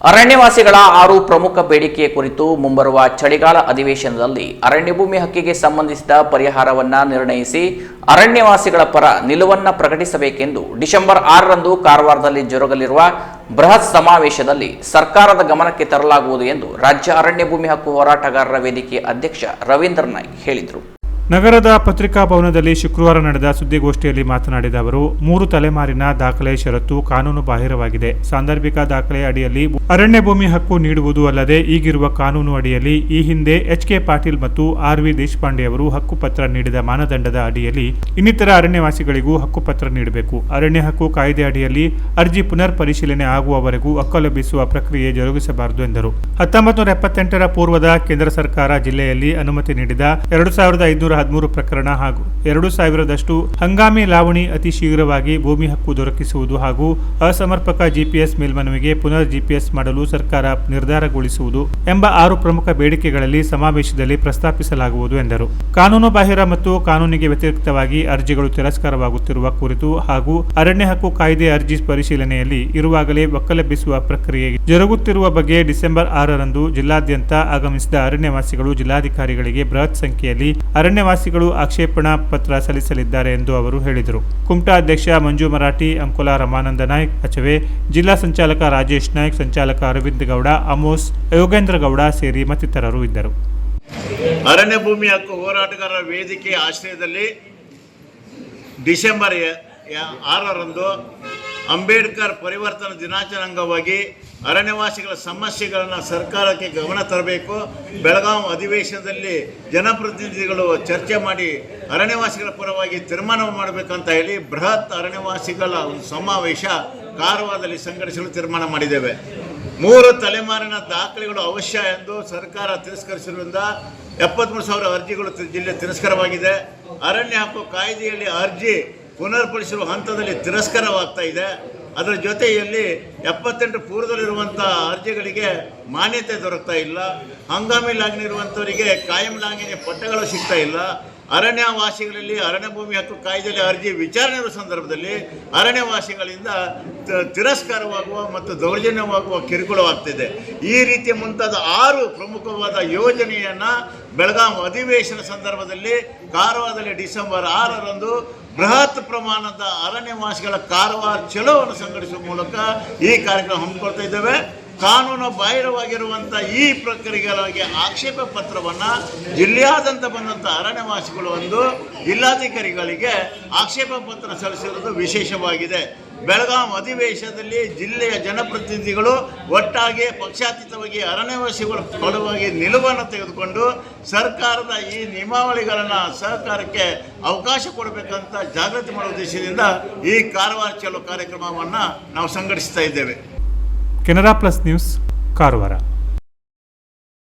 ಅರಣ್ಯವಾಸಿಗಳ 6 ಪ್ರಮುಖ ಬೇಡಿಕೆಯ ಕುರಿತು ಮುಂಬರುವ ಚಳಿಗಾಲ ಅಧಿವೇಶನದಲ್ಲಿ ಅರಣ್ಯ ಭೂಮಿ ಹಕ್ಕಿಗೆ ಸಂಬಂಧಿಸಿದ ಪರಿಹಾರವನ್ನು ನಿರ್ಣಯಿಸಿ ಅರಣ್ಯವಾಸಿಗಳ ಪರ ನಿಲುವನ್ನು ಪ್ರಕಟಿಸಬೇಕೆಂದು ಡಿಸೆಂಬರ್ 6ರಂದು ಕಾರವಾರದಲ್ಲಿ ಜರುಗಲಿರುವ ಬೃಹತ್ ಸಮಾವೇಶದಲ್ಲಿ ಸರ್ಕಾರದ ಗಮನಕ್ಕೆ ತರಲಾಗುವುದು ಎಂದು ರಾಜ್ಯ ಅರಣ್ಯ ಭೂಮಿ ಹಕ್ಕು ಹೋರಾಟಗಾರರ ವೇದಿಕೆ ಅಧ್ಯಕ್ಷ ರವೀಂದ್ರ ನಾಯ್ಕ್ ಹೇಳಿದರು. ನಗರದ ಪತ್ರಿಕಾ ಭವನದಲ್ಲಿ ಶುಕ್ರವಾರ ನಡೆದ ಸುದ್ದಿಗೋಷ್ಠಿಯಲ್ಲಿ ಮಾತನಾಡಿದ ಅವರು, 3 ತಲೆಮಾರಿನ ದಾಖಲೆ ಷರತ್ತು ಕಾನೂನು ಬಾಹಿರವಾಗಿದೆ. ಸಾಂದರ್ಭಿಕ ದಾಖಲೆ ಅಡಿಯಲ್ಲಿ ಅರಣ್ಯ ಭೂಮಿ ಹಕ್ಕು ನೀಡುವುದು ಅಲ್ಲದೆ ಈಗಿರುವ ಕಾನೂನು ಅಡಿಯಲ್ಲಿ ಈ ಹಿಂದೆ ಎಚ್.ಕೆ. ಪಾಟೀಲ್ ಮತ್ತು ಆರ್.ವಿ. ದೇಶಪಾಂಡೆ ಅವರು ಹಕ್ಕುಪತ್ರ ನೀಡಿದ ಮಾನದಂಡದ ಅಡಿಯಲ್ಲಿ ಇನ್ನಿತರ ಅರಣ್ಯವಾಸಿಗಳಿಗೂ ಹಕ್ಕುಪತ್ರ ನೀಡಬೇಕು. ಅರಣ್ಯ ಹಕ್ಕು ಕಾಯ್ದೆ ಅಡಿಯಲ್ಲಿ ಅರ್ಜಿ ಪುನರ್ ಪರಿಶೀಲನೆ ಆಗುವವರೆಗೂ ಹಕ್ಕುಲಭಿಸುವ ಪ್ರಕ್ರಿಯೆ ಜರುಗಿಸಬಾರದು ಎಂದರು. 1978ರ ಪೂರ್ವದ ಕೇಂದ್ರ ಸರ್ಕಾರ ಜಿಲ್ಲೆಯಲ್ಲಿ ಅನುಮತಿ ನೀಡಿದ 2513 ಪ್ರಕರಣ ಹಾಗೂ 2000ದಷ್ಟು ಹಂಗಾಮಿ ಲಾವಣಿ ಅತಿ ಶೀಘ್ರವಾಗಿ ಭೂಮಿ ಹಕ್ಕು ದೊರಕಿಸುವುದು ಹಾಗೂ ಅಸಮರ್ಪಕ ಜಿಪಿಎಸ್ ಮೇಲ್ಮನವಿಗೆ ಪುನರ್ ಜಿಪಿಎಸ್ ಮಾಡಲು ಸರ್ಕಾರ ನಿರ್ಧಾರಗೊಳಿಸುವುದು ಎಂಬ 6 ಪ್ರಮುಖ ಬೇಡಿಕೆಗಳಲ್ಲಿ ಸಮಾವೇಶದಲ್ಲಿ ಪ್ರಸ್ತಾಪಿಸಲಾಗುವುದು ಎಂದರು. ಕಾನೂನು ಬಾಹಿರ ಮತ್ತು ಕಾನೂನಿಗೆ ವ್ಯತಿರಿಕ್ತವಾಗಿ ಅರ್ಜಿಗಳು ತಿರಸ್ಕಾರವಾಗುತ್ತಿರುವ ಕುರಿತು ಹಾಗೂ ಅರಣ್ಯ ಹಕ್ಕು ಕಾಯ್ದೆ ಅರ್ಜಿ ಪರಿಶೀಲನೆಯಲ್ಲಿ ಇರುವಾಗಲೇ ಒಕ್ಕಲೆಬ್ಬಿಸುವ ಪ್ರಕ್ರಿಯೆ ಜರುಗುತ್ತಿರುವ ಬಗ್ಗೆ ಡಿಸೆಂಬರ್ 6ರಂದು ಜಿಲ್ಲಾದ್ಯಂತ ಆಗಮಿಸಿದ ಅರಣ್ಯವಾಸಿಗಳು ಜಿಲ್ಲಾಧಿಕಾರಿಗಳಿಗೆ ಬೃಹತ್ ಸಂಖ್ಯೆಯಲ್ಲಿ ಅರಣ್ಯವಾಸಿಗಳು ಆಕ್ಷೇಪಣಾ ಪತ್ರ ಸಲ್ಲಿಸಲಿದ್ದಾರೆ ಎಂದು ಅವರು ಹೇಳಿದರು. ಕುಮಟಾ ಅಧ್ಯಕ್ಷ ಮಂಜು ಮರಾಠಿ, ಅಂಕೋಲಾ ರಮಾನಂದ ನಾಯ್ಕ್, ಅಚವೆ ಜಿಲ್ಲಾ ಸಂಚಾಲಕ ರಾಜೇಶ್ ನಾಯ್ಕ್, ಸಂಚಾಲಕ ಅರವಿಂದ್ ಗೌಡ, ಅಮೋಸ್, ಯೋಗೇಂದ್ರ ಗೌಡ ಸೇರಿ ಮತ್ತಿತರರು ಇದ್ದರು. ಅರಣ್ಯ ಭೂಮಿ ಹಕ್ಕು ಹೋರಾಟಗಾರರ ವೇದಿಕೆ ಆಶ್ರಯದಲ್ಲಿ ಡಿಸೆಂಬರ್ 6ರಂದು ಅಂಬೇಡ್ಕರ್ ಪರಿವರ್ತನಾ ದಿನಾಚರಣೆ ಅಂಗವಾಗಿ ಅರಣ್ಯವಾಸಿಗಳ ಸಮಸ್ಯೆಗಳನ್ನು ಸರ್ಕಾರಕ್ಕೆ ಗಮನ ತರಬೇಕು. ಬೆಳಗಾವಿ ಅಧಿವೇಶನದಲ್ಲಿ ಜನಪ್ರತಿನಿಧಿಗಳು ಚರ್ಚೆ ಮಾಡಿ ಅರಣ್ಯವಾಸಿಗಳ ಪರವಾಗಿ ತೀರ್ಮಾನ ಮಾಡಬೇಕಂತ ಹೇಳಿ ಬೃಹತ್ ಅರಣ್ಯವಾಸಿಗಳ ಸಮಾವೇಶ ಕಾರವಾರದಲ್ಲಿ ಸಂಘಟಿಸಲು ತೀರ್ಮಾನ ಮಾಡಿದ್ದೇವೆ. 3 ತಲೆಮಾರಿನ ದಾಖಲೆಗಳು ಅವಶ್ಯ ಎಂದು ಸರ್ಕಾರ ತಿರಸ್ಕರಿಸಿರುವುದರಿಂದ 73,000 ಅರ್ಜಿಗಳು ಜಿಲ್ಲೆ ತಿರಸ್ಕಾರವಾಗಿದೆ. ಅರಣ್ಯ ಹಕ್ಕು ಕಾಯ್ದೆಯಲ್ಲಿ ಅರ್ಜಿ ಪುನರ್ಪಡಿಸುವ ಹಂತದಲ್ಲಿ ತಿರಸ್ಕಾರವಾಗ್ತಾ ಇದೆ. ಅದರ ಜೊತೆಯಲ್ಲಿ 78 ಪೂರ್ವದಲ್ಲಿರುವಂಥ ಅರ್ಜಿಗಳಿಗೆ ಮಾನ್ಯತೆ ದೊರಕ್ತಾ ಇಲ್ಲ. ಹಂಗಾಮಿ ಲಾಗಿನ ಇರುವಂಥವರಿಗೆ ಕಾಯಂ ಲಾಗಿನ ಪಟ್ಟಗಳು ಸಿಗ್ತಾ ಇಲ್ಲ. ಅರಣ್ಯವಾಸಿಗಳಲ್ಲಿ ಅರಣ್ಯ ಭೂಮಿ ಹಕ್ಕು ಕಾಯ್ದೆಯಲ್ಲಿ ಅರ್ಜಿ ವಿಚಾರಣೆ ಇರುವ ಸಂದರ್ಭದಲ್ಲಿ ಅರಣ್ಯವಾಸಿಗಳಿಂದ ತಿರಸ್ಕಾರವಾಗುವ ಮತ್ತು ದೌರ್ಜನ್ಯವಾಗುವ ಕಿರುಕುಳವಾಗ್ತಿದೆ. ಈ ರೀತಿಯ ಮುಂತಾದ 6 ಪ್ರಮುಖವಾದ ಯೋಜನೆಯನ್ನು ಬೆಳಗಾವಿ ಅಧಿವೇಶನ ಸಂದರ್ಭದಲ್ಲಿ ಕಾರವಾರದಲ್ಲಿ ಡಿಸೆಂಬರ್ 6ರಂದು ಬೃಹತ್ ಪ್ರಮಾಣದ ಅರಣ್ಯವಾಸಿಗಳ ಕಾರವಾರ ಚಲೋವನ್ನು ಸಂಘಟಿಸುವ ಮೂಲಕ ಈ ಕಾರ್ಯಕ್ರಮ ಹಮ್ಮಿಕೊಳ್ತಾ ಇದ್ದೇವೆ. ಕಾನೂನು ಬಾಹಿರವಾಗಿರುವಂಥ ಈ ಪ್ರಕ್ರಿಯೆಗಳಿಗೆ ಆಕ್ಷೇಪ ಪತ್ರವನ್ನು ಜಿಲ್ಲೆಯಾದ್ಯಂತ ಬಂದಂಥ ಅರಣ್ಯವಾಸಿಗಳು ಒಂದು ಜಿಲ್ಲಾಧಿಕಾರಿಗಳಿಗೆ ಆಕ್ಷೇಪ ಪತ್ರ ಸಲ್ಲಿಸಿರುವುದು ವಿಶೇಷವಾಗಿದೆ. ಬೆಳಗಾವಿ ಅಧಿವೇಶನದಲ್ಲಿ ಜಿಲ್ಲೆಯ ಜನಪ್ರತಿನಿಧಿಗಳು ಒಟ್ಟಾಗಿ ಪಕ್ಷಾತೀತವಾಗಿ ಅರಣ್ಯವಾಸಿಗಳ ಪರವಾಗಿ ನಿಲುವನ್ನು ತೆಗೆದುಕೊಂಡು ಸರ್ಕಾರದ ಈ ನಿಯಮಾವಳಿಗಳನ್ನು ಸರ್ಕಾರಕ್ಕೆ ಅವಕಾಶ ಕೊಡಬೇಕಂತ ಜಾಗೃತಿ ಮಾಡುವ ಉದ್ದೇಶದಿಂದ ಈ ಕಾರವಾರ ಚಲೋ ಕಾರ್ಯಕ್ರಮವನ್ನು ನಾವು ಸಂಘಟಿಸ್ತಾ ಇದ್ದೇವೆ. Canara plus news, Karwar.